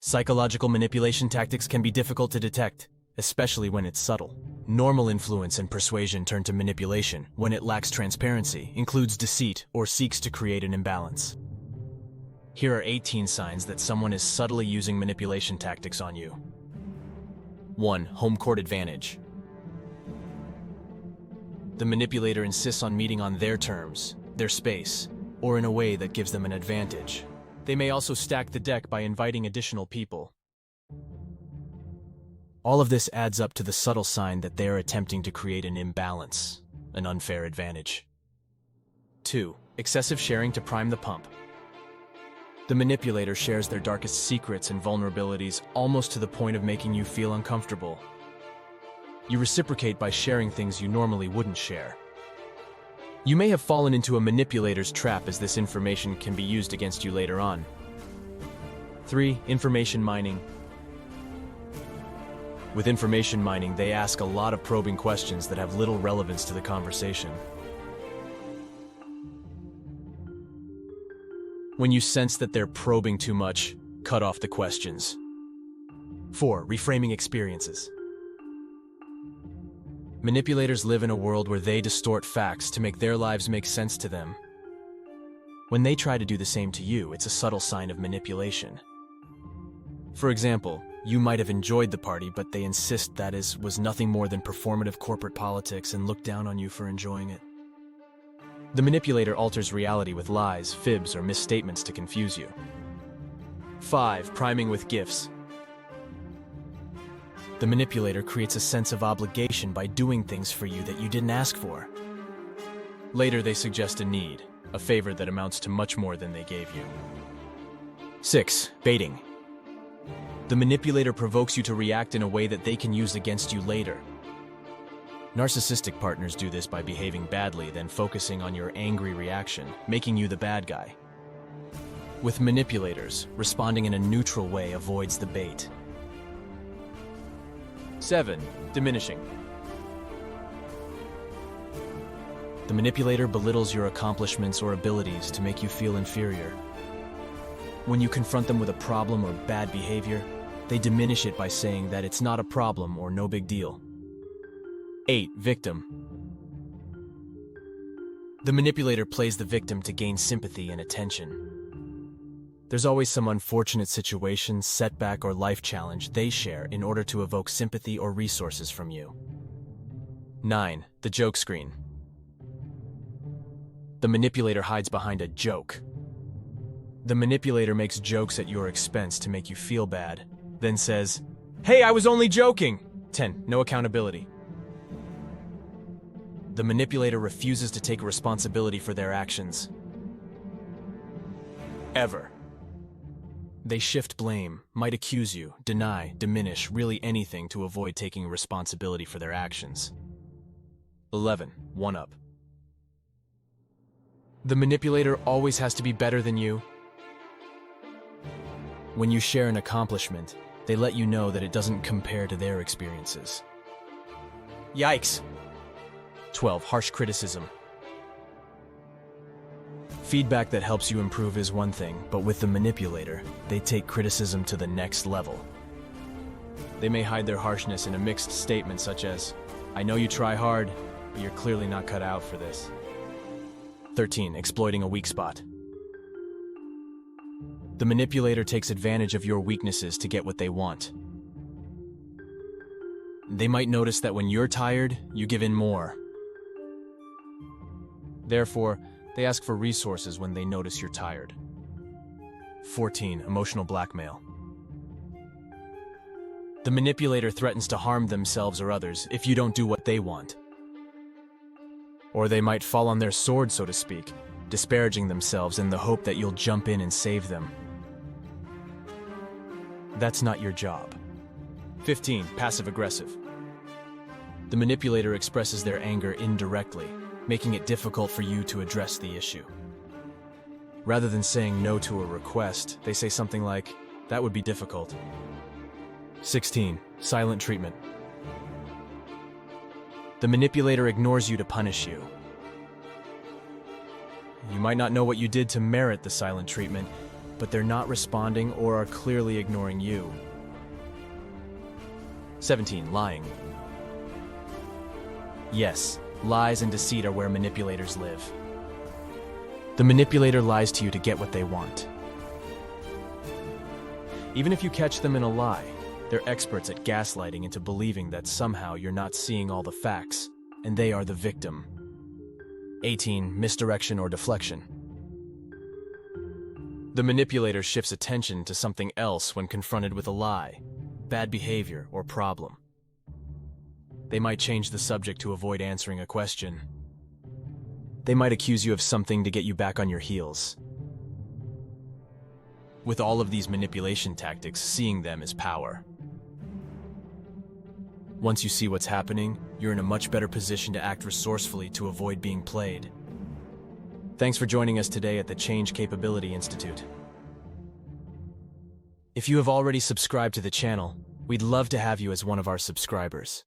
Psychological manipulation tactics can be difficult to detect, especially when it's subtle. Normal influence and persuasion turn to manipulation when it lacks transparency, includes deceit, or seeks to create an imbalance. Here are 18 signs that someone is subtly using manipulation tactics on you. 1. Home court advantage. The manipulator insists on meeting on their terms, their space, or in a way that gives them an advantage. They may also stack the deck by inviting additional people. All of this adds up to the subtle sign that they are attempting to create an imbalance, an unfair advantage. 2. Excessive sharing to prime the pump. The manipulator shares their darkest secrets and vulnerabilities almost to the point of making you feel uncomfortable. You reciprocate by sharing things you normally wouldn't share. You may have fallen into a manipulator's trap, as this information can be used against you later on. 3. Information mining. With information mining, they ask a lot of probing questions that have little relevance to the conversation. When you sense that they're probing too much, cut off the questions. 4. Reframing experiences. Manipulators live in a world where they distort facts to make their lives make sense to them. When they try to do the same to you, it's a subtle sign of manipulation. For example, you might have enjoyed the party, but they insist that was nothing more than performative corporate politics and look down on you for enjoying it. The manipulator alters reality with lies, fibs, or misstatements to confuse you. 5. Priming with gifts. The manipulator creates a sense of obligation by doing things for you that you didn't ask for. Later, they suggest a need, a favor that amounts to much more than they gave you. 6. Baiting. The manipulator provokes you to react in a way that they can use against you later. Narcissistic partners do this by behaving badly, then focusing on your angry reaction, making you the bad guy. With manipulators, responding in a neutral way avoids the bait. 7. Diminishing. The manipulator belittles your accomplishments or abilities to make you feel inferior. When you confront them with a problem or bad behavior, they diminish it by saying that it's not a problem or no big deal. 8. Victim. The manipulator plays the victim to gain sympathy and attention. There's always some unfortunate situation, setback, or life challenge they share in order to evoke sympathy or resources from you. 9. The joke screen. The manipulator hides behind a joke. The manipulator makes jokes at your expense to make you feel bad, then says, "Hey, I was only joking!" 10. No accountability. The manipulator refuses to take responsibility for their actions. Ever. They shift blame, might accuse you, deny, diminish, really anything to avoid taking responsibility for their actions. 11. One-up. The manipulator always has to be better than you. When you share an accomplishment, they let you know that it doesn't compare to their experiences. Yikes! 12. Harsh criticism. Feedback that helps you improve is one thing, but with the manipulator, they take criticism to the next level. They may hide their harshness in a mixed statement such as, "I know you try hard, but you're clearly not cut out for this." 13. Exploiting a weak spot. The manipulator takes advantage of your weaknesses to get what they want. They might notice that when you're tired, you give in more. Therefore, they ask for resources when they notice you're tired. 14. Emotional blackmail. The manipulator threatens to harm themselves or others if you don't do what they want. Or they might fall on their sword, so to speak, disparaging themselves in the hope that you'll jump in and save them. That's not your job. 15. Passive-aggressive. The manipulator expresses their anger indirectly, making it difficult for you to address the issue. Rather than saying no to a request, they say something like, "That would be difficult." 16. Silent treatment. The manipulator ignores you to punish you. You might not know what you did to merit the silent treatment, but they're not responding or are clearly ignoring you. 17. Lying. Yes, lies and deceit are where manipulators live. The manipulator lies to you to get what they want. Even if you catch them in a lie, they're experts at gaslighting into believing that somehow you're not seeing all the facts, and they are the victim. 18. Misdirection or deflection. The manipulator shifts attention to something else when confronted with a lie, bad behavior, or problem. They might change the subject to avoid answering a question. They might accuse you of something to get you back on your heels. With all of these manipulation tactics, seeing them is power. Once you see what's happening, you're in a much better position to act resourcefully to avoid being played. Thanks for joining us today at the Change Capability Institute. If you have already subscribed to the channel, we'd love to have you as one of our subscribers.